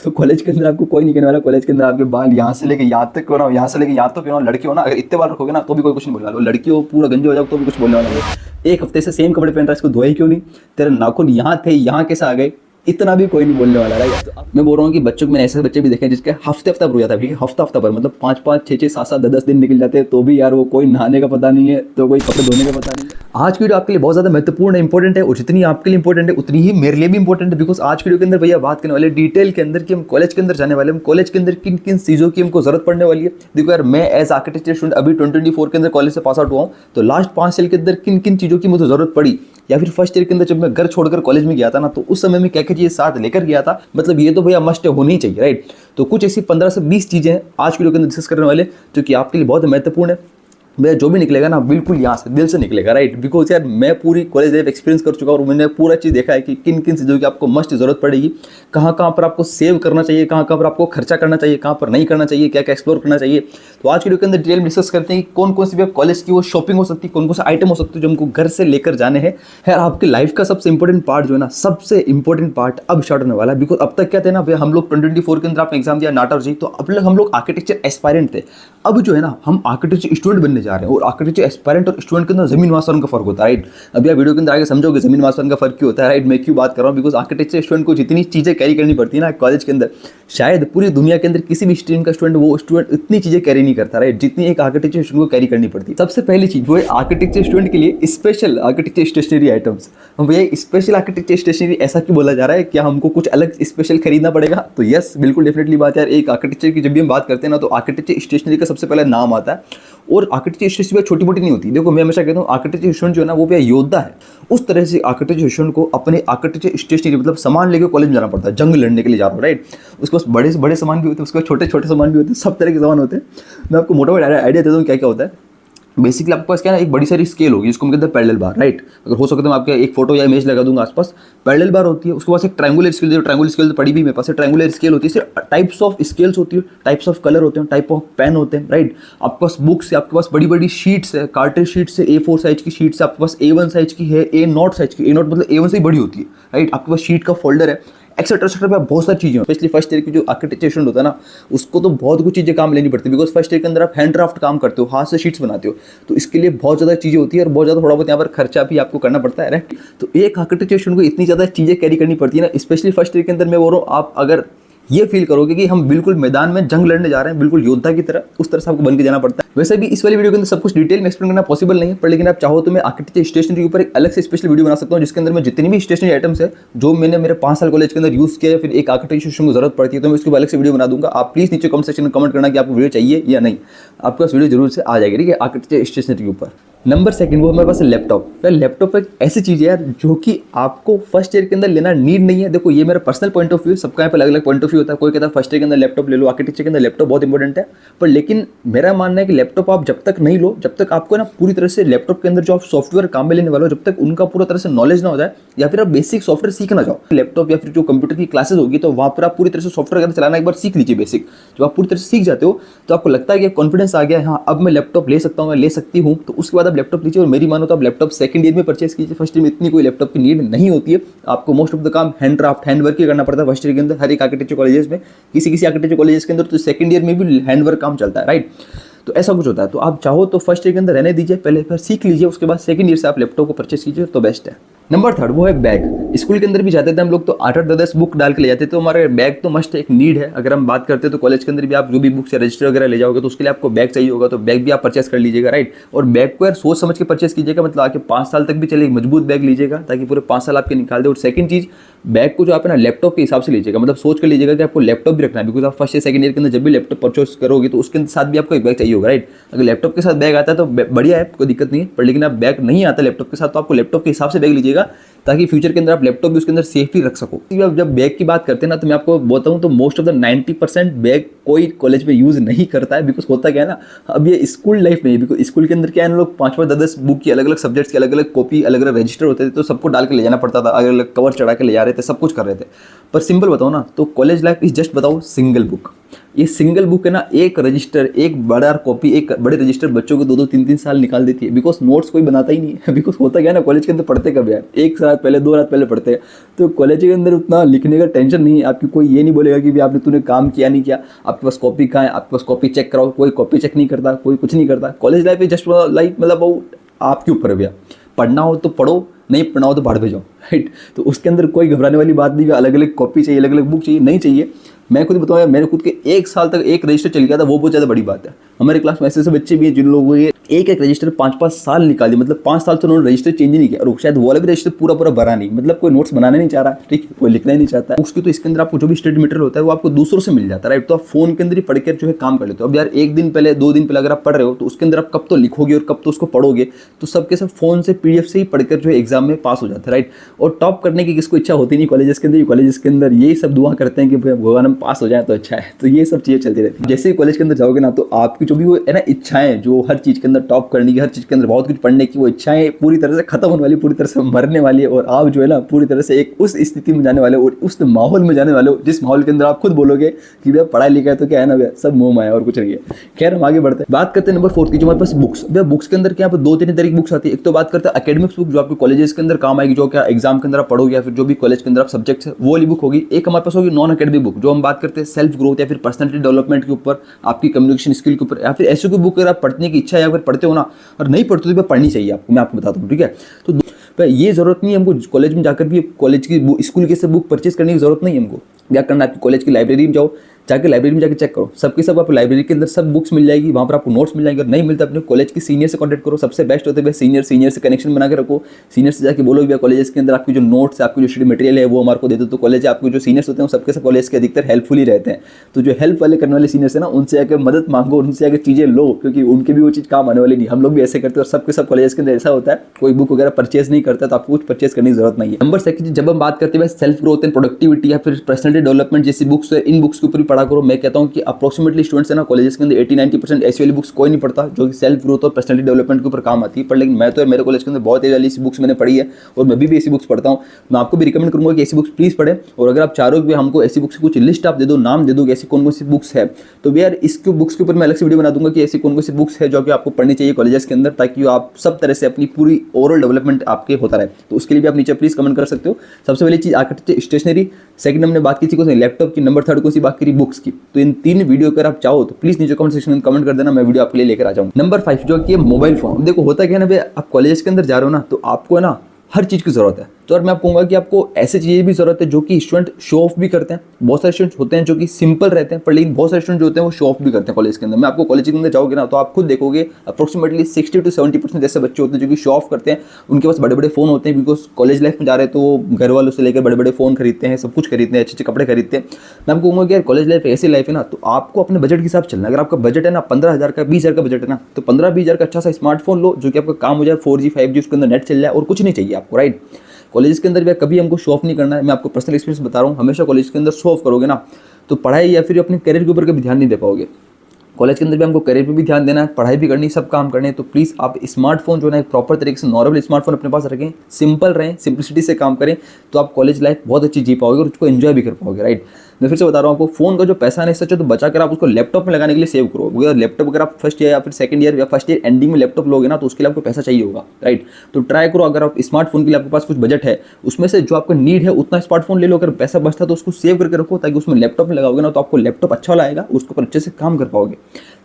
तो कॉलेज के अंदर आपको कोई नहीं कहने वाला, कॉलेज के अंदर आपके बाल यहाँ से लेके यहाँ तक क्यों ना, यहाँ से लेके यहाँ तक क्यों ना, लड़की हो ना, अगर इतने बाल रखोगे ना तो भी कोई कुछ नहीं बोलने वाला, लड़की हो पूरा गंजे हो जाओ तो भी कुछ बोलने वाला नहीं। एक हफ्ते से सेम कपड़े पहन रहा है, इसको धोए क्यों नहीं, तेरे नाखून यहाँ थे यहाँ कैसे आ गए, इतना भी कोई नहीं बोलने वाला। राइट, तो मैं बोल रहा हूँ कि बच्चों को, मैंने ऐसे बच्चे भी देखे हैं जिसके हफ्ते हफ्ता भर हो जाता है, ठीक है, हफ्ता हफ्ता भर, मतलब 5-5, 6-6, 7-7, 10-10 दिन निकल जाते हैं, तो भी यार वो कोई नहाने का पता नहीं है, तो कोई कपड़े धोने का पता नहीं है। आज की वीडियो आपके लिए बहुत ज़्यादा महत्वपूर्ण है, इंपॉर्टेंट है, और जितनी आपके लिए इंपॉर्टेंट है उतनी ही मेरे लिए भी इंपॉर्टेंट है, बिकॉज आज की वीडियो के अंदर भैया बात करने वाले डिटेल के अंदर कि हम कॉलेज के अंदर जाने वाले, हम कॉलेज के अंदर किन किन चीज़ों की हमको जरूरत पड़ने वाली है। देखो यार, मैं एज आर्किटेक्चर स्टूडेंट अभी 2024 के अंदर कॉलेज से पास आउट हुआ हूँ, तो लास्ट 5 साल के अंदर किन किन चीज़ों की मुझे जरूरत पड़ी, या फिर फर्स्ट ईयर के अंदर जब मैं घर छोड़कर कॉलेज में गया था ना, तो उस समय में क्या क्या चीज़ें साथ लेकर गया था, मतलब ये तो भैया मस्ट होनी ही चाहिए। राइट, तो कुछ ऐसी 15 से 20 चीज़ें हैं आज वीडियो के अंदर डिस्कस करने वाले, जो कि आपके लिए बहुत महत्वपूर्ण है। भैया जो भी निकलेगा ना बिल्कुल यहाँ से दिल से निकलेगा। राइट, बिकॉज यार मैं पूरी कॉलेज लाइफ एक्सपीरियंस कर चुका हूँ और मैंने पूरा चीज़ देखा है कि किन किन चीज़ों की आपको मस्ट जरूरत पड़ेगी, कहाँ कहाँ पर आपको सेव करना चाहिए, कहाँ कहाँ पर आपको खर्चा करना चाहिए, कहाँ पर नहीं करना चाहिए, क्या क्या एक्सप्लोर करना चाहिए। तो आज वीडियो के अंदर डिटेल में डिस्कस करते हैं कि कौन कौन सी भी कॉलेज की वो शॉपिंग हो सकती है, कौन कौन से आइटम हो सकते हैं जो हमको घर से लेकर जाने हैं। यार आपकी लाइफ का सबसे इंपॉर्टेंट पार्ट जो है ना, सबसे इंपॉर्टेंट पार्ट अब स्टार्ट होने वाला है। बिकॉज अब तक क्या थे ना भैया, हम लोग 2024 के अंदर आपने एग्जाम दिया नाटा और जी, तो अब हम लोग आर्किटेक्चर एस्पायरेंट थे। अब जो है ना हम आर्किटेक्चर स्टूडेंट बनने जा रहे हैं, और आर्किटेक्चर एस्पायरेंट और स्टूडेंट के अंदर जमीन आसमान का फर्क होता है। राइट, अभी आप वीडियो के अंदर आगे समझोगे जमीन आसमान का फर्क क्यों होता है। राइट, मैं क्यों बात कर रहा हूँ, बिकॉज आर्किटेक्चर स्टूडेंट को जितनी चीज़ें कैरी करनी पड़ती है ना कॉलेज के अंदर, शायद पूरी दुनिया के अंदर किसी भी स्ट्रीम का स्टूडेंट वो स्टूडेंट इतनी चीज़ें कैरी नहीं करता। राइट, जितनी एक आर्किटेक्चर स्टूडेंट को कैरी करनी पड़ती है। सबसे पहली चीज़ वो है आर्किटेक्चर स्टूडेंट के लिए स्पेशल आर्किटेक्चर स्टेशनरी आइटम्स। हम भैया स्पेशल आर्किटेक्चर स्टेशनरी ऐसा क्यों बोला जा रहा है, क्या हमको कुछ अलग स्पेशल खरीदना पड़ेगा? तो यस, बिल्कुल डेफिनेटली बात है यार। एक आर्किटेक्चर की जब भी हम बात करते हैं ना, तो आर्किटेक्चर स्टेशनरी का सबसे पहला नाम आता है, और आर्किटेक्चर स्टेशनरी छोटी मोटी नहीं होती। देखो मैं हमेशा कहता हूँ आर्किटेक्चर स्टूडेंट जो है ना वो भी योद्धा है, उस तरह से आर्किटेक्चर स्टूडेंट को अपने आर्किटेक्चर स्टेशनरी मतलब सामान लेकर कॉलेज में जाना पड़ता है, जंग लड़ने के लिए जा रहा हूँ। राइट, उसके पास बड़े से बड़े सामान भी होते हैं, उसके पास छोटे छोटे सामान भी होते हैं, सब तरह के सामान होते हैं। मैं आपको मोटा मोटा आइडिया देता हूँ क्या क्या होता है। बेसिकली आपके पास क्या है ना, एक बड़ी सारी स्केल होगी जिसको हम कहते हैं पैरेलल बार। राइट, अगर हो सके तो मैं आपके एक फोटो या इमेज लगा दूंगा आसपास। पैरेलल बार होती है, उसके पास एक ट्रायंगुलर स्केल, जो ट्रायंगुलर स्केल पड़ी भी मेरे पास है, ट्रायंगुलर स्केल होती है। इससे टाइप्स ऑफ स्केल्स होती है, टाइप्स ऑफ कलर होते हैं, टाइप ऑफ पेन होते हैं। राइट, आपके पास बुक्स है, आपके पास बड़ी बड़ी शीट्स है, कार्टेज शीट्स है, A4 साइज की शीट्स है, आपके पास A1 साइज की है, A0 साइज की, A0 मतलब A1 से ही बड़ी होती है। राइट, आपके पास शीट का फोल्डर है, एक्सेट्रा एक्सेट्रा बहुत सारी चीज़ें। स्पेशली फर्स्ट ईयर की जो आर्किटेक्चर स्टूडेंट होता है ना, उसको तो बहुत कुछ चीज़ें काम लेनी पड़ती है, बिकॉज फर्स्ट ईयर के अंदर आप हैंड ड्राफ्ट काम करते हो, हाथ से शीट्स बनाते हो, तो इसके लिए बहुत ज़्यादा चीज़ें होती है और बहुत ज़्यादा थोड़ा बहुत यहाँ पर खर्चा भी आपको करना पड़ता है। राइट, तो एक आर्किटेक्चर स्टूडेंट को इतनी ज़्यादा चीज़ें कैरी करनी पड़ती है ना, स्पेशली फर्स्ट ईयर के अंदर। मैं बोल रहा हूँ आप अगर ये फील करोगे कि हम बिल्कुल मैदान में जंग लड़ने जा रहे हैं, बिल्कुल योद्धा की तरह, उस तरह से आपको बन के जाना पड़ता है। वैसे भी इस वाली वीडियो के अंदर सब कुछ डिटेल में एक्सप्लेन करना पॉसिबल नहीं है, पर लेकिन आप चाहो तो मैं आर्किटेक्चर स्टेशनरी के ऊपर एक अलग से स्पेशल वीडियो बना सकता हूँ, जिसके अंदर मैं जितनी भी स्टेशनरी आइटम्स है जो मैंने मेरे 5 साल कॉलेज के अंदर यूज़ किया, फिर एक आर्किटेक्चर स्टूडेंट को जरूरत पड़ती है, तो मैं उसके अलग से वीडियो बना दूंगा। आप प्लीज़ नीचे कमेंट सेक्शन में कमेंट करना कि आपको वीडियो चाहिए या नहीं, आपके पास वीडियो जरूर से आ जाएगी। ठीक है, आर्किटेक्चर स्टेशनरी के ऊपर। नंबर सेकंड वो हमारे पास है लैपटॉप। यार लैपटॉप एक ऐसी चीज़ है यार जो कि आपको फर्स्ट ईयर के अंदर लेना नीड नहीं है। देखो ये मेरा पर्सनल पॉइंट ऑफ व्यू, सबका यहाँ पे अलग अलग पॉइंट ऑफ व्यू होता है। कोई कहता है फर्स्ट ईयर के अंदर लैपटॉप ले लो, आर्किटेक्चर के अंदर लैपटॉप बहुत इंपॉर्टेंट है, पर लेकिन मेरा मानना है कि लैपटॉप आप जब तक नहीं लो, जब तक आपको ना पूरी तरह से लैपटॉप के अंदर जो आप सॉफ्टवेयर काम में लेने वाले हो, जब तक उनका पूरा तरह से नॉलेज ना हो जाए, या फिर आप बेसिक सॉफ्टवेयर सीख ना जाओ। लैपटॉप या फिर जो कंप्यूटर की क्लासेस होगी तो वहाँ पर आप पूरी तरह से सॉफ्टवेयर चलाना एक बार सीख लीजिए बेसिक। जब आप पूरी तरह से सीख जाते हो तो आपको लगता है कि कॉन्फिडेंस आ गया है, हाँ अब मैं लैपटॉप ले सकता हूँ, मैं ले सकती हूँ, तो उसके बाद आप लैपटॉप लीजिए। और मेरी मानो तो आप लैपटॉप सेकंड ईयर में परचेस कीजिए, फर्स्ट ईयर में इतनी कोई लैपटॉप की नीड नहीं होती है। आपको मोस्ट ऑफ द काम हैंड ड्राफ्ट हैंड वर्क ही करना पड़ता है फर्स्ट ईयर के अंदर, हर एक आर्किटेक्चर कॉलेजेस में। किसी आर्किटेक्चर कॉलेजेस के अंदर तो सेकंड ईयर में भी हैंड वर्क काम चलता है। राइट, तो ऐसा कुछ होता है। तो आप चाहो तो फर्स्ट ईयर के अंदर रहने दीजिए, पहले फिर सीख लीजिए, उसके बाद सेकंड ईयर से आप लैपटॉप को परचेस कीजिए तो बेस्ट है। नंबर थर्ड वो है बैग। स्कूल के अंदर भी जाते थे हम लोग तो 8-8-10 बुक डाल के ले जाते थे, तो हमारे बैग तो मस्ट एक नीड है। अगर हम बात करते हैं तो कॉलेज के अंदर भी आप जो भी बुक्स या रजिस्टर वगैरह ले जाओगे तो उसके लिए आपको बैग चाहिए होगा, तो बैग भी आप परचेस कर लीजिएगा। राइट, और बैग को यार सोच समझ के परचेस कीजिएगा, मतलब आके 5 साल तक भी चले, मजबूत बैग लीजिएगा ताकि पूरे 5 साल आपके निकाल दे। और सेकंड चीज़, बैग को जो आप ना लैपटॉप के हिसाब से लीजिएगा, मतलब सोच कर लीजिएगा कि आपको लैपटॉप भी रखना है, बिकॉज आप फर्स्ट या सेकंड ईयर के अंदर जब भी लैपटॉप परचेस करोगे तो उसके साथ भी आपको एक बैग चाहिए होगा। राइट, अगर लैपटॉप के साथ बैग आता है तो बढ़िया है, कोई दिक्कत नहीं है, पर लेकिन आप बैग नहीं आता लैपटॉप के साथ तो आपको लैपटॉप के हिसाब से बैग लीजिएगा ताकि फ्यूचर के अंदर आप लैपटॉप भी उसके अंदर सेफली रख सको। जब बैग की बात करते हैं ना, तो मैं आपको बताऊं तो मोस्ट ऑफ द 90% बैग कोई कॉलेज में यूज़ नहीं करता है, बिकॉज होता क्या है ना, अब ये स्कूल लाइफ में, बिकॉज स्कूल के अंदर क्या है ना, लोग 5-5-10 बुक की अलग अलग सब्जेक्ट्स की अलग अलग कॉपी, अलग अलग रजिस्टर होते थे, तो सबको डाल के ले जाना पड़ता था, अलग अलग कवर चढ़ा के ले जा रहे थे, सब कुछ कर रहे थे। पर सिंपल बताओ ना, तो कॉलेज लाइफ इज जस्ट बताओ सिंगल बुक। ये सिंगल बुक है ना, एक रजिस्टर, एक बड़ा कॉपी, एक बड़े रजिस्टर बच्चों को 2-2 3-3 साल निकाल देती है, बिकॉज नोट्स कोई बनाता ही नहीं है। बिकॉज होता क्या है ना, कॉलेज के अंदर पढ़ते कब यार, एक रात पहले 2 रात पहले पढ़ते हैं, तो कॉलेज के अंदर उतना लिखने का टेंशन नहीं है आपकी। कोई ये नहीं बोलेगा कि आपने तूने काम किया नहीं किया, आपके पास कॉपी कहाँ है, आपके पास कॉपी चेक कराओ, कोई कॉपी चेक नहीं करता, कोई कुछ नहीं करता। College life is just life, मतलब वो आपके ऊपर है भैया, पढ़ना हो तो पढ़ो, नहीं पढ़ना हो तो बाहर भेजो, राइट। तो उसके अंदर कोई घबराने वाली बात नहीं है, अलग अलग कॉपी चाहिए, अलग अलग बुक चाहिए, नहीं चाहिए। मैं खुद बताऊँ, मैंने खुद के 1 साल तक एक रजिस्टर चल गया था, वो बहुत ज़्यादा बड़ी बात है। हमारे क्लास में ऐसे बच्चे भी हैं जिन लोगों के एक रजिस्टर 5-5 साल निकाली, मतलब 5 साल से उन्होंने रजिस्टर चेंज नहीं किया, और शायद वो वाला भी रजिस्टर पूरा भरा नहीं, मतलब कोई नोट्स बनाना नहीं चाह रहा, ठीक है, कोई लिखना ही नहीं चाहता। उसके तो इसके अंदर आपको जो भी स्टडी मटेरियल होता है वो आपको दूसरों से मिल जाता है, राइट। तो आप फोन के अंदर ही पढ़कर जो है काम कर लेते हो। अब यार 1 दिन पहले 2 दिन पहले अगर आप पढ़ रहे हो तो उसके अंदर आप कब तो लिखोगे और कब तो उसको पढ़ोगे, तो सबके सब फोन से PDF से ही पढ़कर जो है एग्जाम में पास हो जाता है, राइट। और टॉप करने की किसको इच्छा होती नहीं कॉलेजेस के अंदर, कॉलेजेस के अंदर यही सब दुआ करते हैं कि भगवान हम पास हो जाए तो अच्छा है। तो ये सब चीज़ें चलती रहती है। जैसे ही कॉलेज के अंदर जाओगे ना, तो आपकी जो भी वो है ना इच्छाएं, जो हर चीज़ के अंदर टॉप करने की, हर चीज़ के अंदर बहुत कुछ पढ़ने की, वो इच्छाएं पूरी तरह से खत्म होने वाली, पूरी तरह से मरने वाली है। और आप जो है ना पूरी तरह से एक उस स्थिति में जाने वाले हो और उस माहौल में जाने वाले हो जिस माहौल के अंदर आप खुद बोलोगे कि भैया पढ़ाई लिखा है तो क्या है ना भैया, सब मोह माया और कुछ नहीं है। खैर हम आगे बढ़ते हैं, बात करते हैं नंबर 4 की, जो हमारे पास बुक्स। भैया बुक्स के अंदर क्या 2-3 तरह की बुक्स आती है। एक तो बात करते हैं एकेडमिक्स बुक, जो आपके कॉलेजेस के अंदर काम आएगी, जो क्या एग्जाम के अंदर आप पढ़ोगे या फिर जो भी कॉलेज के अंदर आप सब्जेक्ट है वो वाली बुक होगी। एक हमारे पास होगी नॉन एकेडमिक बुक, जो हम बात करते हैं सेल्फ ग्रोथ या फिर पर्सनैलिटी डेवलपमेंट के ऊपर, आपकी कम्युनिकेशन स्किल के ऊपर, या फिर ऐसी कोई बुक अगर आप पढ़ने की इच्छा है या फिर पढ़ते हो ना, और नहीं पढ़ते तो पढ़नी चाहिए आपको, मैं आपको बताता हूँ, ठीक है। तो ये जरूरत नहीं है हमको कॉलेज में जाकर भी कॉलेज की स्कूल की सब बुक परचेज करने की जरूरत नहीं है हमको। क्या करना है, आपकी कॉलेज की लाइब्रेरी में जाओ, जाकर लाइब्रेरी में जाकर चेक करो, सबके सब आपको लाइब्रेरी के अंदर सब बुक्स मिल जाएगी, वहाँ पर आपको नोट्स मिल जाएंगे। अगर नहीं मिलता अपने कॉलेज के सीनियर से कॉन्टैक्ट करो, सबसे बेस्ट होते हैं सीनियर से कनेक्शन बना के रखो। सीनियर से जाकर बोलो भैया कॉलेज के अंदर आपकी जो नोट्स है, आपकी जो स्टडी मटेरियल है वो हमारे को दे दो। तो कॉलेज आपके जो सीनियर्स होते हैं सबके सब कॉलेज के अधिकतर हेल्पफुल ही रहते हैं। तो जो हेल्प वाले करने वाले सीनियर्स है ना, उनसे आकर मदद मांगो, उनसे आकर चीज़ें लो, क्योंकि उनके भी वो चीज़ काम आने वाली नहीं। हम लोग भी ऐसे करते हैं और सबके सब कॉलेज के अंदर ऐसा होता है, कोई बुक वगैरह परचेज नहीं करता तो आपको कुछ परचेज करने की जरूरत नहीं है। नंबर 2 जब हम बात करते हैं सेल्फ ग्रोथ एंड प्रोडक्टिविटी या फिर पर्सनैलिटी डेवलपमेंट जैसी बुक्स है, इन बुक्स के ऊपर भी पढ़ा करो। मैं कहता हूँ कि अप्रोक्सीमेटली स्टूडेंट्स है ना कॉलेज के अंदर 80-90% ऐसी वाली बुक्स कोई नहीं पढ़ता जो कि सेल्फ ग्रोथ और पर्सनैलिटी डेवलपमेंट के ऊपर काम आती है। पर लेकिन मैं तो मेरे कॉलेज के अंदर बहुत वाली ऐसी बुक्स मैंने पढ़ी है और मैं भी ऐसी बुक्स पढ़ता हूँ। मैं आपको भी रिकमेंड करूँगा कि ऐसी बुक्स प्लीज़ पढ़ें। और अगर आप चारों भी हमको ऐसी बुक्स की कुछ लिस्ट आप दे दो, नाम दे दो कि ऐसी कौन कौन सी बुक्स है, तो यार इसके बुक्स के ऊपर मैं अलग से वीडियो बना दूंगा कि ऐसी कौन कौन सी बुक्स है जो कि आपको पढ़नी चाहिए कॉलेजेस के अंदर, ताकि आप सब तरह से अपनी पूरी ओवरऑल डेवलपमेंट आपके होता रहे। तो उसके लिए भी आप नीचे प्लीज़ कमेंट कर सकते हो। सबसे पहली चीज़ आकर स्टेशनरी, सेकंड हमने बात की थी लैपटॉप की, नंबर 3 को सी बात करी बुक्स की। तो इन 3 वीडियो अगर आप चाहो तो प्लीज़ नीचे कमेंट सेक्शन में कमेंट कर देना, मैं वीडियो आपके लिए लेकर आ जाऊँ। नंबर 5 जो कि मोबाइल फोन। देखो होता क्या है ना भैया, आप कॉलेज के अंदर जा रहे हो ना, तो आपको है ना हर चीज़ की ज़रूरत है। तो और मैं आपको कहूँगा कि आपको ऐसी चीज़ें भी ज़रूरत है जो कि स्टूडेंट शो ऑफ भी करते हैं। बहुत सारे स्टूडेंट्स होते हैं जो कि सिंपल रहते हैं, पर लेकिन बहुत सारे स्टूडेंट जो होते हैं वो शो ऑफ भी करते हैं कॉलेज के अंदर। मैं आपको कॉलेज के अंदर जाओगे ना तो आप खुद देखोगे अप्रोक्सीमेटली 60 से 70% ऐसे बच्चे होते हैं जो कि शो ऑफ करते हैं। उनके पास बड़े बड़े फ़ोन होते हैं, बिकॉज कॉलेज लाइफ में जा रहे हैं तो वो घर वालों से लेकर बड़े बड़े फ़ोन खरीदते हैं, सब कुछ खरीदते हैं, अच्छे अच्छे कपड़े खरीदते हैं। मैं आपको कहूँगा कि यार कॉलेज लाइफ ऐसी लाइफ है ना, तो आपको अपने बजट के हिसाब से चलना। अगर आपका बजट है ना 15,000 का, 20,000 का बजट है ना, तो 15-20,000 का अच्छा सा स्मार्टफोन लो जो कि आपका काम हो जाए, 4G 5G उसके अंदर नेट चल जाए और कुछ नहीं चाहिए आपको, राइट। कॉलेज के अंदर भी कभी हमको शो ऑफ नहीं करना है। मैं आपको पर्सनल एक्सपीरियंस बता रहा हूँ, हमेशा कॉलेज के अंदर शो ऑफ करोगे ना तो पढ़ाई या फिर अपने करियर के ऊपर कभी ध्यान नहीं दे पाओगे। कॉलेज के अंदर भी हमको करियर पे भी ध्यान देना है, पढ़ाई भी करनी है, सब काम करने हैं। तो प्लीज़ आप स्मार्टफोन जो है एक प्रॉपर तरीके से नॉर्मल स्मार्टफोन अपने पास रखें, सिंपल रहें, सिंपलिसिटी से काम करें, तो आप कॉलेज लाइफ बहुत अच्छी जी पाओगे और उसको एंजॉय भी कर पाओगे, राइट। मैं फिर से बता रहा हूँ आपको, फोन का जो पैसा नहीं सच है तो बचा कर आप उसको लैपटॉप में लगाने के लिए सेव करो। अगर लैपटॉप अगर आप फर्स्ट ईयर या फिर सेकंड ईयर या फर्स्ट ईयर एंडिंग में लैपटॉप लोगे ना तो उसके लिए आपको पैसा चाहिए होगा, राइट। तो ट्राई करो, अगर आप स्मार्टफोन के लिए आपके पास कुछ बजट है उसमें से जो आपका नीड है उतना स्मार्टफोन ले लो। अगर पैसा बचता है तो उसको सेव करके रखो, ताकि उसमें लैपटॉप में लगाओगे ना तो आपको लैपटॉप अच्छा लाएगा, उसके ऊपर अच्छे से काम कर पाओगे।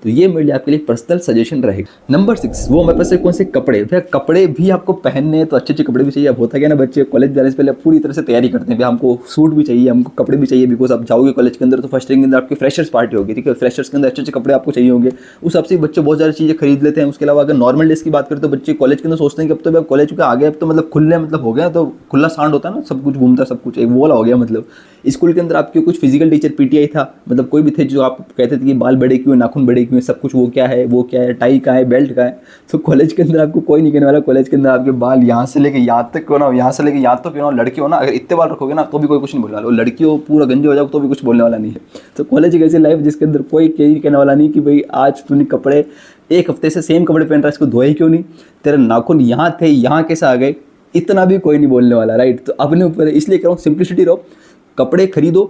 तो ये मेरे लिए आपके लिए पर्सनल सजेशन रहेगा। नंबर 6 वो हमारे पास कौन से कपड़े। भैया कपड़े भी आपको पहनने हैं तो अच्छे अच्छे कपड़े भी चाहिए। अब होता क्या ना, बच्चे कॉलेज जाने से पहले पूरी तरह से तैयारी करते हैं, भैया हमको सूट भी चाहिए, हमको कपड़े भी चाहिए, बिकॉज आप जाओगे कॉलेज के अंदर तो फर्स्ट ईयर के अंदर आपकी फ्रेशर्स पार्टी होगी, ठीक है। फ्रेशर्स के अंदर अच्छे अच्छे कपड़े आपको चाहिए होंगे, उस हिसाब से बच्चे बहुत सारी चीज़ें खरीद लेते हैं। उसके अलावा अगर नॉर्मल डेज की बात करें तो बच्चे कॉलेज के अंदर सोचते हैं कि अब तो कॉलेज के आगे अब तो मतलब खुले मतलब हो गया, तो खुला सांड होता है ना, सब कुछ घूमता, सब कुछ एक वोला हो गया। मतलब स्कूल के अंदर आपके कुछ फिजिकल टीचर पीटीआई था, मतलब कोई भी थे जो आप कहते थे कि बाल बड़े क्यों, नाखून बड़े क्यों, सब कुछ वो क्या है, वो क्या है, टाई का है, बेल्ट का है। तो कॉलेज के अंदर आपको कोई नहीं कहने वाला। कॉलेज के अंदर आपके बाल यहाँ से लेके यहाँ तक क्यों ना हो, यहाँ से लेके यहाँ तक क्यों ना हो, लड़की हो ना, अगर इतने बाल रखोगे ना तो भी कोई कुछ नहीं बोलने वाला। लड़की हो पूरा गंजे हो जाओ तो भी कुछ बोलने वाला नहीं है। तो कॉलेज एक ऐसी लाइफ जिसके अंदर कोई कहने वाला नहीं कि भाई आज तूने कपड़े 1 हफ्ते से सेम कपड़े पहन रहा है, इसको धोए क्यों नहीं, तेरे नाखून यहाँ थे यहाँ कैसे आ गए, इतना भी कोई नहीं बोलने वाला, राइट। तो अपने ऊपर है, इसलिए कह रहा हूँ सिंप्लिसिटी रहो, कपड़े खरीदो,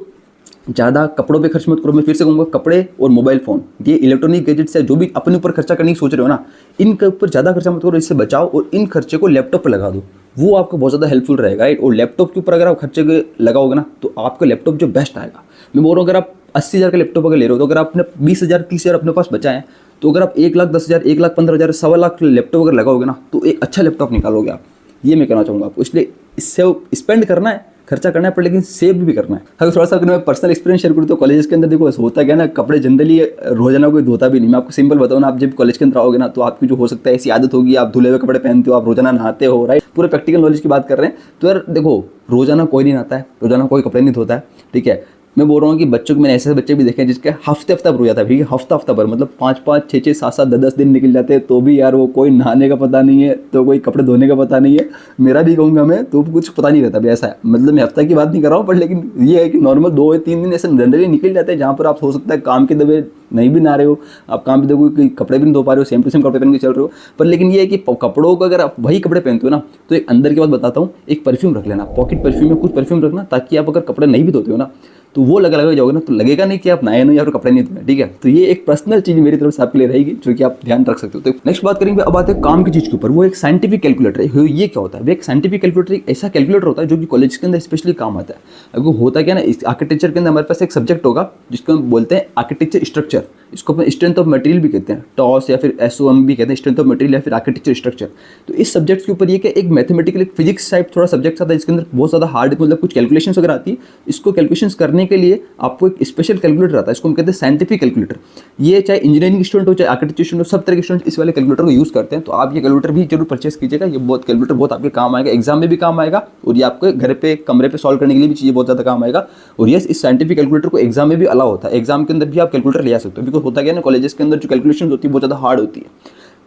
ज़्यादा कपड़ों पे खर्च मत करो। मैं फिर से कहूँगा, कपड़े और मोबाइल फ़ोन, ये इलेक्ट्रॉनिक गैजेट्स है, जो भी अपने ऊपर खर्चा करने की सोच रहे हो ना, इनके ऊपर ज़्यादा खर्चा मत करो, इससे बचाओ और इन खर्चे को लैपटॉप पर लगा दो। वो आपको बहुत ज़्यादा हेल्पफुल रहेगा, राइट। और लैपटॉप के ऊपर अगर आप खर्चे लगाओगे ना, तो आपका लैपटॉप जो बेस्ट आएगा। मैं बोल रहा हूँ, अगर आप 80,000 का लैपटॉप अगर ले रहे हो, तो अगर आपने 20,000 30,000 अपने पास बचा है, तो अगर आप 1,10,000 1,15,000 1,15,000 लैपटॉप अगर लगाओगे ना, तो एक अच्छा लैपटॉप निकालोगे आप। ये मैं कहना चाहूँगा आपको। इसलिए इससे स्पेंड करना है, खर्चा करना है, पर लेकिन सेव भी करना है। अगर थोड़ा सा अगर मैं पर्सनल एक्सपीरियंस शेयर करूँ, तो कॉलेज के अंदर देखो होता क्या है ना, कपड़े जनरली रोजाना कोई धोता भी नहीं। मैं आपको सिंपल बताऊँ ना, आप जब कॉलेज के अंदर आओगे ना, तो आपकी जो हो सकता है ऐसी आदत होगी, आप धुले हुए कपड़े पहनते हो, आप रोजाना नहाते हो, राइट। पूरे प्रैक्टिकल नॉलेज की बात कर रहे हैं। तो यार देखो, रोजाना कोई नहीं नहाता है, रोजाना कोई कपड़े नहीं धोता है, ठीक है। मैं बोल रहा हूँ कि बच्चों को, मैंने ऐसे बच्चे भी देखे हैं जिसके हफ्ते भर हो जाता है, ठीक है, हफ्ता भर, मतलब 5-5 6-6 7-7 10-10 दिन निकल जाते हैं, तो भी यार वो कोई नहाने का पता नहीं है, तो कोई कपड़े धोने का पता नहीं है। मेरा भी कहूँगा मैं, तो कुछ पता नहीं रहता भाई, ऐसा है। मतलब मैं हफ्ता की बात नहीं कर रहा हूँ, पर लेकिन ये है कि नॉर्मल 2 या 3 दिन ऐसे जनरली निकल जाते हैं, जहाँ पर आप हो सकता है काम के दबे नहीं भी नहा रहे हो, आप काम पे देखो कि कपड़े भी नहीं धो पा रहे हो, सेम टू सेम कपड़े पहन के चल रहे हो। पर लेकिन ये है कि कपड़ों को अगर आप वही कपड़े पहनते हो ना, तो एक अंदर की बात बताता हूँ, एक परफ्यूम रख लेना, पॉकेट परफ्यूम में कुछ परफ्यूम रखना, ताकि आप अगर कपड़े नहीं भी धोते हो ना, तो वो लगा जाओगे ना, तो लगेगा नहीं कि आप नए नहीं या फिर कपड़े नहीं धोए, ठीक है। तो ये एक पर्सनल चीज़ मेरी तरफ से आपके लिए रहेगी, जो कि आप ध्यान रख सकते हो। तो नेक्स्ट बात करेंगे, अब आते हैं काम की चीज़ के ऊपर। वो एक साइंटिफिक कैलकुलेटर है। ये क्या होता है? वो एक साइंटिफिक कैलकुलेटर एक ऐसा कैलकुलेटर होता है जो कि कॉलेज के अंदर स्पेशली काम आता है। अब वो होता क्या ना, इस आर्किटेक्चर के अंदर हमारे पास एक सब्जेक्ट होगा जिसको हम बोलते हैं आर्किटेक्चर स्ट्रक्चर। इसको अपन स्ट्रेंथ ऑफ मटेरियल भी कहते हैं, टॉस या फिर SOM भी कहते हैं, स्ट्रेंथ ऑफ मटेरियल या फिर आर्किटेक्चर स्ट्रक्चर। तो इस सब्जेक्ट के ऊपर ये क्या, एक मैथमेटिकल फिजिक्स टाइप थोड़ा सब्जेक्ट आता है, जिसके अंदर बहुत ज़्यादा हार्ड, मतलब कुछ कैलकुलेशंस वगैरह आती है। इसको कैलकुलेशंस करने के लिए आपको एक स्पेशल कैलकुलेटर आता है, इसको हम कहते हैं साइंटिफिक कैलकुलेटर। ये चाहे इंजीनियरिंग स्टूडेंट हो, चाहे आर्किटेक्चर स्टूडेंट हो, सब तरह के स्टूडेंट इस वाले कैलकुलेटर को यूज़ करते हैं। तो आप ये कैलकुलेटर भी जरूर परचेस कीजिएगा। ये बहुत कैलकुलेटर बहुत आपके काम आएगा, एग्जाम में भी काम आएगा, और ये आपके घर पे कमरे पे सॉल्व करने के लिए भी चीज़ें बहुत ज़्यादा काम आएगा। और यस, इस साइंटिफिक कैलकुलेटर को एग्जाम में भी अलाउ होता है, एग्जाम के अंदर भी आप कैलकुलेटर ले आ सकते हो। बिकॉज होता क्या है ना, कॉलेजेस के अंदर जो कैलकुलेशन होती है बहुत ज़्यादा हार्ड होती है।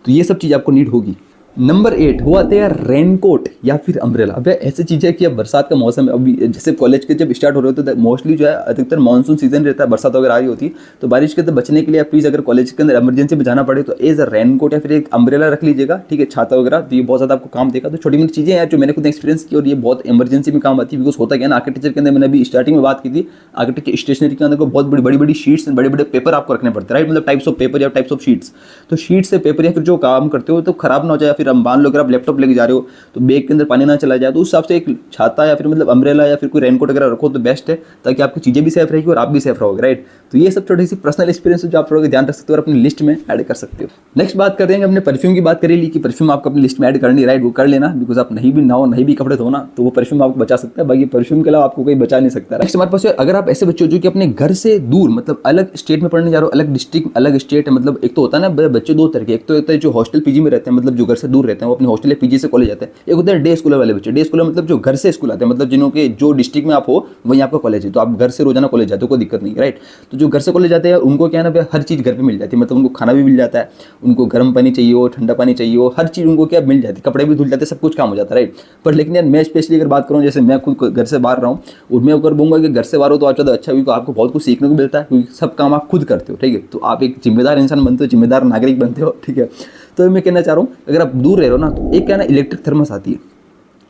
तो ये सब चीज़ आपको नीड होगी। नंबर 8 वो आते हैं रेनकोट या फिर अम्ब्रेला। अब ऐसी चीज़ है कि अब बरसात का मौसम है, अभी जैसे कॉलेज के जब स्टार्ट हो रहे होते हैं, मोस्टली जो है अधिकतर मानसून सीजन रहता है, बरसात वगैरह आ रही होती है। तो बारिश के अंदर बचने के लिए आप प्लीज़, अगर कॉलेज के अंदर इमरजेंसी में जाना पड़े, तो एज अ रेनकोट या फिर एक अम्ब्रेला रख लीजिएगा, ठीक है, छाता वगैरह। तो ये बहुत ज़्यादा आपको काम देगा। तो छोटी मोटी चीज़ें हैं जो मैंने खुद एक्सपीरियंस की, और ये बहुत इमरजेंसी में काम आती है। बिकॉज होता क्या है ना, आर्किटेक्चर के अंदर मैंने अभी स्टार्टिंग में बात की थी, आर्किटेक्चर स्टेशनरी के अंदर को बहुत बड़ी बड़ी शीट्स, बड़े बड़े पेपर आपको रखने पड़ते हैं, राइट। मतलब टाइप्स ऑफ पेपर या टाइप्स ऑफ शीट्स। तो शीट से पेपर या फिर जो काम करते हो तो खराब ना हो जाए, फिर हम मान लो अगर आप लैपटॉप लेके जा रहे हो तो बैग के अंदर पानी ना चला जाए, तो उस हिसाब से एक छाता या फिर मतलब अम्ब्रेला या फिर कोई रेनकोट वगैरह रखो तो बेस्ट है, ताकि आपकी चीज़ें भी सेफ रहेगी और आप भी सेफ रहोगे, राइट। तो ये सब छोटी सी पर्सनल एक्सपीरियंस जो आप थोड़ा ध्यान रख सकते हो और अपनी लिस्ट में ऐड कर सकते हो। नेक्स्ट बात करते हैं, अपने परफ्यूम की बात करी ली कि परफ्यूम आपको अपनी लिस्ट में ऐड करनी, राइट। वो कर लेना, बिकॉज आप नहीं भी नहाओ, नहीं भी कपड़े धोना, तो वो परफ्यूम आपको बचा सकता है। बाकी परफ्यूम के अलावा आपको कोई बचा नहीं सकता। नेक्स्ट हमारे पास, अगर आप ऐसे बच्चे हो जो कि अपने घर से दूर, मतलब अलग स्टेट में पढ़ने जा रहे हो, अलग डिस्ट्रिक्ट अलग स्टेट है, मतलब एक तो होता है ना बच्चे दो तरह के, एक तो होता है जो हॉस्टल पीजी में रहते हैं, मतलब जो घर से दूर रहते हैं, वो अपने हॉस्टल या पीजी से कॉलेज जाते हैं। एक होता है डे स्कूलर वाले बच्चे। डे स्कूलर मतलब जो घर से स्कूल आते हैं, मतलब जिन्हों के जो डिस्ट्रिक्ट में आप हो वहीं आपका कॉलेज है, तो आप घर से रोजाना कॉलेज जाते हो, कोई दिक्कत नहीं, राइट। तो जो घर से कॉलेज जाते हैं उनको क्या है ना, हर चीज़ घर पे मिल जाती है, मतलब उनको खाना भी मिल जाता है, उनको गर्म पानी चाहिए हो, ठंडा पानी चाहिए हो, हर चीज़ उनको क्या मिल जाती है, कपड़े भी धुल जाते हैं, सब कुछ काम हो जाता है, राइट। पर लेकिन यार मैं स्पेशली अगर बात करूँ, जैसे मैं खुद घर से बाहर रहा हूँ, और मैं अगर बोलूँगा कि घर से बाहर हो तो आप ज़्यादा अच्छा, क्योंकि आपको बहुत कुछ सीखने को मिलता है, क्योंकि सब काम आप खुद करते हो, ठीक है। तो आप एक जिम्मेदार इंसान बनते हो, जिम्मेदार नागरिक बनते हो, ठीक है। तो मैं कहना चाह रहा हूँ, अगर आप दूर रह रहे हो ना, तो एक क्या ना इलेक्ट्रिक थर्मस आती है,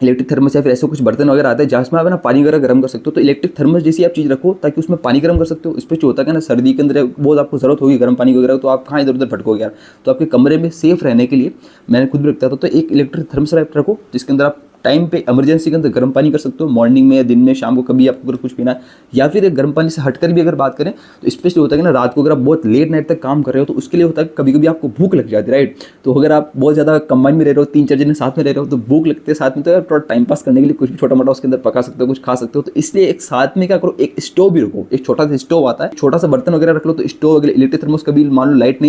इलेक्ट्रिक थर्मस या फिर ऐसे कुछ बर्तन वगैरह आते हैं जहाँ आप ना पानी वगैरह गर्म कर सकते हो। तो इलेक्ट्रिक थर्मस जैसी आप चीज़ रखो, ताकि उसमें पानी गर्म कर सकते हो। इस पर जो होता है ना, सर्दी के अंदर बहुत आपको जरूरत होगी गर्म पानी वगैरह, तो आप कहाँ इधर उधर भटकोगे यार। तो आपके कमरे में सेफ रहने के लिए मैंने खुद भी रखता था, तो एक इलेक्ट्रिक थर्मस रखो, जिसके अंदर आप टाइम पे इमरजेंसी के अंदर गर्म पानी कर सकते हो, मॉर्निंग में, दिन में, शाम को, कभी आपको अगर कुछ पीना है। या फिर गर्म पानी से हटकर भी अगर बात करें तो स्पेशली होता है कि ना, रात को अगर आप बहुत लेट नाइट तक काम कर रहे हो, तो उसके लिए होता है कभी कभी आपको भूख लग जाती है, राइट। तो अगर आप बहुत ज़्यादा कंबाइन में रह रहे हो, 3-4 जने साथ में रह रहे हो, तो भूख लगते हैं साथ में, तो यार थोड़ा टाइम पास करने के लिए कुछ भी छोटा मोटा उसके अंदर पका सकते हो, कुछ खा सकते हो। तो इसलिए एक साथ में क्या करो, एक स्टोव भी रखो, एक छोटा सा स्टोव आता है, छोटा सा बर्तन वगैरह रख लो। तो स्टोव अगर इलेक्ट्रिक थर्मस, कभी मान लो लाइट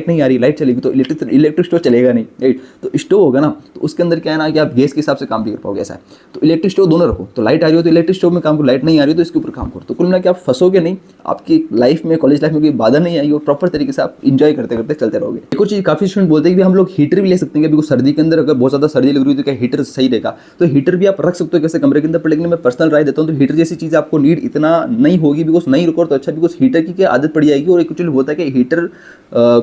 नहीं आ रही, लाइट चलेगी तो इलेक्ट्रिक स्टोव चलेगा नहीं, राइट। तो स्टोव होगा ना, तो उसके अंदर क्या है ना कि आप गैस के हिसाब से काम भी कर पाओगे, ऐसा है। तो इलेक्ट्रिक स्टोव दोनों रखो, तो लाइट आ रही हो तो इलेक्ट्रिक स्टोव में काम करो, लाइट नहीं आ रही हो तो इसके ऊपर काम करो। तो कुल मिला के आप फंसोगे नहीं, आपकी लाइफ में, कॉलेज लाइफ में कोई बाधा नहीं आएगी, और प्रॉपर तरीके से आप इंजॉय करते करते चलते रहोगे। एक और चीज़ काफी स्टूडेंट बोलते हैं कि हम लोग हीटर भी ले सकते हैं, बिकॉज सर्दी के अंदर अगर बहुत ज़्यादा सर्दी लग रही है तो क्या हीटर सही रहेगा। तो हीटर भी आप रख सकते हो कैसे कमरे के अंदर, पर लेकिन मैं पर्सनल राय देता हूँ, तो हीटर जैसी चीज़ आपको नीड इतना नहीं होगी, बिकॉज नहीं रखो तो अच्छा, बिकॉज हीटर की क्या आदत पड़ जाएगी। और एक्चुअली होता है कि हीटर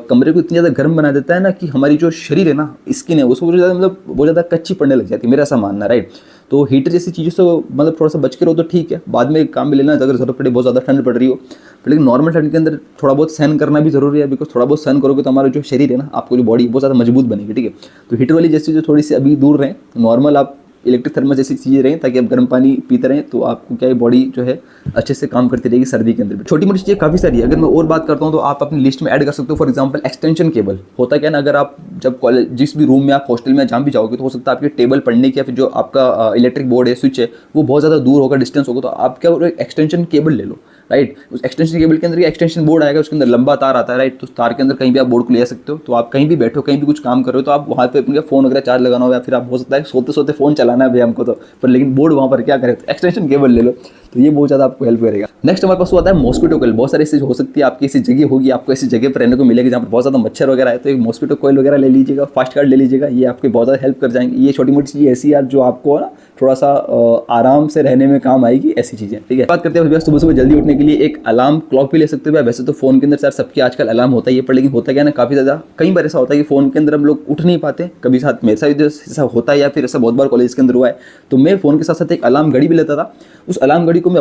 कमरे को इतनी ज़्यादा गर्म बना देता है ना, कि हमारी जो शरीर है ना, स्किन है, उसको मतलब बहुत ज़्यादा कच्ची पड़ने लग जाती है, मेरा ऐसा मानना, राइट। तो हीटर जैसी चीज़ों से मतलब थोड़ा सा बच के रहो तो ठीक है, बाद में काम में लेना अगर ज़रूरत पड़े, बहुत ज़्यादा ठंड पड़ रही हो। लेकिन नॉर्मल ठंड के अंदर थोड़ा बहुत सहन करना भी ज़रूरी है, बिकॉज थोड़ा बहुत सहन करोगे तो हमारा जो शरीर है ना, आपको जो बॉडी बहुत ज़्यादा मजबूत बनेगी, ठीक है। तो हीटर वाली जैसी जो थोड़ी सी अभी दूर रहें, नॉर्मल आप इलेक्ट्रिक थर्मस जैसी चीज़ें रहें, ताकि आप गर्म पानी पीते रहें, तो आपको क्या है बॉडी जो है अच्छे से काम करती रहेगी सर्दी के अंदर भी। छोटी मोटी चीज़ें काफ़ी सारी है, अगर मैं और बात करता हूँ तो आप अपनी लिस्ट में ऐड कर सकते हो। फॉर एग्जांपल एक्सटेंशन केबल होता क्या ना, अगर आप जब कॉलेज जिस भी रूम में आप हॉस्टल में जहाँ भी जाओगे, तो हो सकता है आपके टेबल पढ़ने की या फिर जो आपका इलेक्ट्रिक बोर्ड है, स्विच है, वो बहुत ज़्यादा दूर होगा, डिस्टेंस होगा, तो आप क्या करो, एक्सटेंशन केबल ले लो, राइट। उस एक्सटेंशन केबल के अंदर एक्सटेंशन बोर्ड आएगा, उसके अंदर लंबा तार आता है, राइट। तो तार के अंदर कहीं भी आप बोर्ड को ले सकते हो, तो आप कहीं भी बैठो, कहीं भी कुछ काम कर रहे हो, तो आप वहाँ पे अपने फ़ोन वगैरह चार्ज लगाना हो, या फिर आप हो सकता है सोते सोते फ़ोन चलाना है भैया हमको तो, पर लेकिन बोर्ड वहाँ पर क्या करें, तो एक्सटेंशन केबल ले लो, तो ये बहुत ज़्यादा आपको हेल्प करेगा। नेक्स्ट हमारे पास आता है मॉस्किटो कॉइल। बहुत सारी चीज़ हो सकती है, आपकी ऐसी जगह होगी, आपको ऐसी जगह पर रहने को मिलेगी जहाँ पर बहुत ज़्यादा मच्छर वगैरह है, तो एक मॉस्किटो कॉइल वगैरह ले लीजिएगा, फास्ट कार्ड ले लीजिएगा, ये आपके बहुत ज़्यादा हेल्प कर जाएंगे। ये छोटी मोटी चीज़ें ऐसी यार जो आपको ना थोड़ा सा आराम से रहने में काम आएगी, ऐसी चीज़ें, ठीक है। बात करते हैं सुबह सुबह जल्दी उठने के लिए एक अलार्म क्लॉक भी ले सकते हो। वैसे तो फोन के अंदर सर सबके आजकल अलार्म होता ही है, पर लेकिन होता क्या ना, काफ़ी ज़्यादा कई बार ऐसा होता है कि फ़ोन के अंदर हम लोग उठ नहीं पाते, कभी साथ मेरे साथ ऐसा होता है, या फिर ऐसा बहुत बार कॉलेज के अंदर हुआ है। तो मैं फ़ोन के साथ साथ एक अलार्म घड़ी भी लेता था। उस अलार्म घड़ी को मैं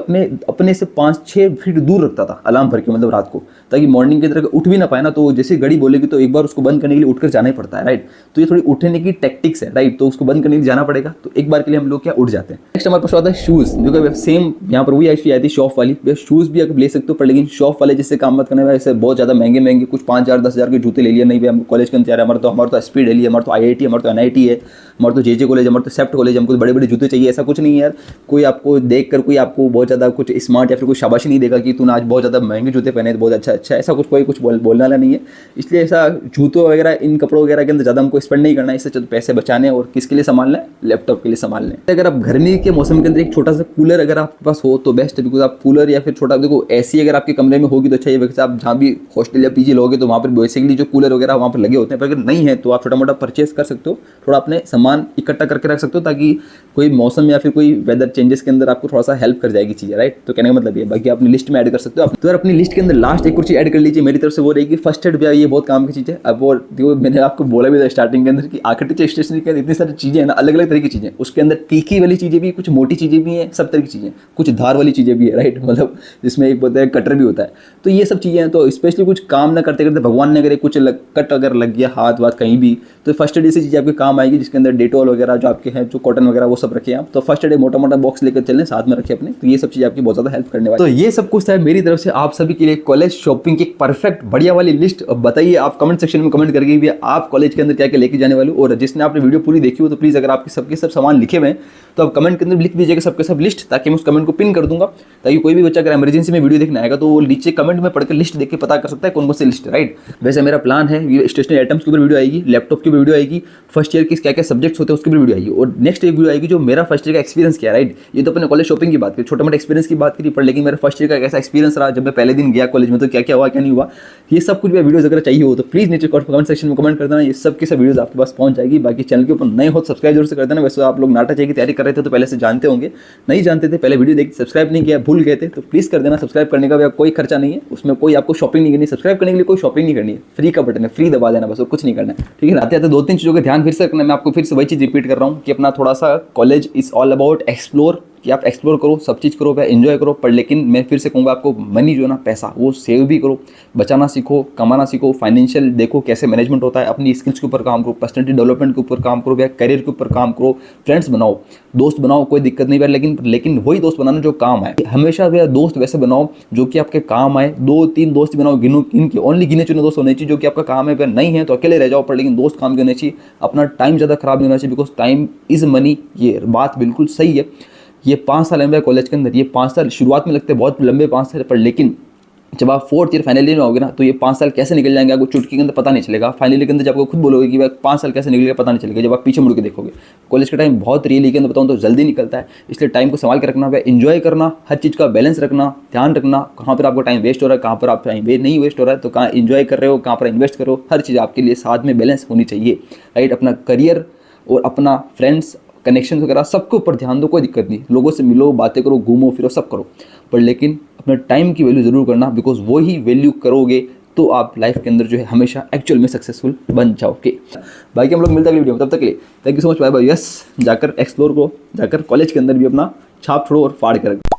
अपने से 5-6 फीट दूर रखता था अलार्म भर के, मतलब रात को, ताकि मॉर्निंग की तरह उठ भी ना पाए ना, तो जैसे घड़ी बोलेगी तो एक बार उसको बंद करने के लिए उठकर जाना ही पड़ता है, राइट। तो ये थोड़ी उठने की टेक्टिक्स है, राइट। तो उसको बंद करने के लिए जाना पड़ेगा, तो एक बार के लिए हम लोग क्या उठ जाते हैं। नेक्स्ट हमारे पास आता है शूज़, जो कि सेम यहाँ पर वही आई थी शॉप वाली। शूज़ भी आप ले सकते हो, पर लेकिन शॉप वाले जिससे काम मत करने, वैसे बहुत ज़्यादा महंगे कुछ 5,000-10,000 के जूते ले लिया, नहीं भाई हम कॉलेज के अंदर, हमारा तो एसपी डेली, हमारा तो IIT, हमारा तो NIT है, हमारा तो JJ कॉलेज, हमारा तो सेप्ट कॉलेज, हमको बड़े बड़े जूते चाहिए, ऐसा कुछ नहीं है यार। कोई आपको देख कर कोई आपको बहुत ज़्यादा कुछ स्मार्ट या फिर कोई शाबाशी नहीं देगा कि तूने आज बहुत ज़्यादा महंगे जूते पहने, तो बहुत अच्छा, ऐसा कुछ बोलने वाला नहीं है। इसलिए ऐसा जूतों वगैरह, इन कपड़ों वगैरह के अंदर ज़्यादा हमको स्पेंड नहीं करना है, इससे पैसे बचाने और किसके लिए संभालना है, लैपटॉप के लिए संभालना है। अगर आप गर्मी के मौसम के अंदर एक छोटा सा कूलर अगर आपके पास हो तो बेस्ट है, बिकॉज आप कूलर या फिर छोटा, देखो ऐसी अगर आपके कमरे में होगी तो अच्छा है, वैसे आप जहाँ भी हॉस्टल या PG लोगे तो वहाँ पर बेसिकली जो कूलर वगैरह वहाँ पर लगे होते हैं, पर अगर नहीं है तो आप छोटा मोटा परचेस कर सकते हो, थोड़ा अपने सामान इकट्ठा करके रख सकते हो, ताकि कोई मौसम या फिर कोई वेदर चेंजेस के अंदर आपको थोड़ा सा हेल्प कर जाएगी चीज़ें, राइट। तो कहने का मतलब ये, बाकी अपनी लिस्ट में ऐड कर सकते हो आप। तो यार अपनी लिस्ट के अंदर लास्ट एक और चीज़ ऐड कर लीजिए मेरी तरफ से, वो रहेगी फर्स्ट एड। भैया ये बहुत काम की चीज़ है। अब वो देखो मैंने आपको बोला भी था स्टार्टिंग के अंदर कि आर्किटेक्चर स्टेशनरी के अंदर इतनी सारी चीज़ें हैं ना, अलग अलग तरह की चीज़ें, उसके अंदर तीखी वाली चीज़ें भी, कुछ मोटी चीज़ें भी हैं, सब तरह की चीज़ें, कुछ धार वाली चीज़ें भी है, राइट। मतलब जिसमें एक बोलते हैं कटर भी होता है, तो ये सब चीज़ें हैं। तो स्पेशली कुछ काम ना करते करते भगवान ने करे कुछ कट अगर लग गया हाथ वाथ कहीं भी, तो फर्स्ट एड ऐसी चीज़ें आपके काम आएगी, जिसके अंदर डेटॉल वगैरह जो आपके हैं, जो कॉटन वगैरह वो सब रखें आप। तो फर्स्ट एड मोटा मोटा बॉक्स लेकर चलें, साथ में रखें अपने, तो ये सब चीज़ें आपकी बहुत ज़्यादा हेल्प करने वाली। तो ये सब कुछ था मेरी तरफ से आप सभी के लिए कॉलेज शॉपिंग की परफेक्ट बढ़िया वाली लिस्ट। अब बताइए आप कमेंट सेक्शन में कमेंट करके भी आप कॉलेज के अंदर क्या क्या लेके जाने वाले हो, और जिसने आपने वीडियो पूरी देखी हो तो प्लीज़ अगर आपके सबके सब सामान लिखे हुए हैं तो आप कमेंट के अंदर लिख दीजिएगा सबके सब लिस्ट, ताकि मैं उस कमेंट को पिन कर दूंगा, ताकि कोई भी बच्चा अगर इमरजेंसी में वीडियो देखने आएगा तो वो नीचे कमेंट में पढ़कर लिस्ट देख के पता कर सकता है कौन कौन सी लिस्ट, राइट। वैसे मेरा प्लान है ये स्टेशनरी आइटम्स के ऊपर वीडियो आएगी, लैपटॉप की वीडियो आएगी, फर्स्ट ईयर की क्या क्या सब्जेक्ट्स होते हैं उसकी वीडियो आएगी, और नेक्स्ट एक वीडियो आएगी जो मेरा फर्स्ट ईयर का एक्सपीरियंस क्या है, राइट। ये तो अपने कॉलेज शॉपिंग की बात की, छोटा मोटा एक्सपीरियंस की बात करी, पर लेकिन मेरा फर्स्ट ईयर का कैसा एक्सपीरियंस रहा, जब मैं पहले दिन गया कॉलेज में तो क्या क्या हुआ क्या नहीं हुआ, ये सब कुछ भी वीडियोस अगर चाहिए हो तो प्लीज़ नीचे कमेंट सेक्शन में कमेंट कर देना, ये सब की सब वीडियोस आपके पास पहुंच जाएगी। बाकी चैनल के ऊपर नए हो सब्सक्राइब जरूर से कर देना। वैसे आप लोग नाटा चाहिए की तैयारी कर रहे थे तो पहले से जानते होंगे, नहीं जानते थे पहले वीडियो देख सब्सक्राइब नहीं किया, भूल गए थे, तो प्लीज़ कर देना। सब्सक्राइब करने का भी कोई खर्चा नहीं है, उसमें कोई आपको शॉपिंग नहीं करनी, सब्सक्राइब करने के लिए कोई शॉपिंग नहीं करनी है, फ्री का बटन है, फ्री दबा देना बस, और कुछ नहीं करना है, ठीक है। आते आते 2-3 चीज़ों का ध्यान फिर से रखना, मैं आपको फिर से वही चीज़ रिपीट कर रहा हूँ कि अपना थोड़ा सा college is all about explore, कि आप एक्सप्लोर करो, सब चीज़ करो, एंजॉय करो, पर लेकिन मैं फिर से कहूँगा आपको मनी जो है ना, पैसा वो सेव भी करो, बचाना सीखो, कमाना सीखो, फाइनेंशियल देखो कैसे मैनेजमेंट होता है, अपनी स्किल्स के ऊपर काम करो, पर्सनैलिटी डेवलपमेंट के ऊपर काम करो, या करियर के ऊपर काम करो, फ्रेंड्स बनाओ, दोस्त बनाओ, कोई दिक्कत नहीं है, लेकिन वही दोस्त बनाना जो काम आए। हमेशा भैया दोस्त वैसे बनाओ जो कि आपके काम आए, 2-3 दोस्त बनाओ, ओनली गिने चुने दोस्त होने चाहिए जो कि आपका काम है। अगर नहीं है तो अकेले रह जाओ, पर लेकिन दोस्त काम के होने चाहिए। अपना टाइम ज़्यादा खराब नहीं होना चाहिए, बिकॉज टाइम इज़ मनी, ये बात बिल्कुल सही है। ये 5 साल है कॉलेज के अंदर, ये 5 साल शुरुआत में लगते हैं बहुत लंबे 5 साल, पर लेकिन जब आप 4th ईयर फाइनल ईयर में होगे ना, तो ये 5 साल कैसे निकल जाएंगे आपको चुटकी के अंदर पता नहीं चलेगा। फाइनल ईयर के अंदर जब आपको खुद बोलोगे कि भाई 5 साल कैसे निकलेगा पता नहीं चलेगा, जब आप पीछे मुड़ के देखोगे। कॉलेज का टाइम बहुत रियली के अंदर बताऊँ तो जल्दी निकलता है, इसलिए टाइम को संभाल के रखना है, एंजॉय करना, हर चीज़ का बैलेंस रखना, ध्यान रखना कहाँ पर आपको टाइम वेस्ट हो रहा है, कहाँ पर आप टाइम नहीं वेस्ट हो रहा है, तो कहाँ एंजॉय कर रहे हो, कहाँ पर इन्वेस्ट करो, हर चीज़ आपके लिए साथ में बैलेंस होनी चाहिए, राइट। अपना करियर और अपना फ्रेंड्स कनेक्शन वगैरह सबके ऊपर ध्यान दो, कोई दिक्कत नहीं, लोगों से मिलो, बातें करो, घूमो फिरो, सब करो, पर लेकिन अपने टाइम की वैल्यू ज़रूर करना, बिकॉज वो ही वैल्यू करोगे तो आप लाइफ के अंदर जो है हमेशा एक्चुअल में सक्सेसफुल बन जाओगे। बाकी हम लोग मिलते हैं अगली वीडियो में, तब तक के लिए thank you so much, bye bye. Yes, जाकर एक्सप्लोर करो, जाकर कॉलेज के अंदर भी अपना छाप छोड़ो और फाड़ के रखो।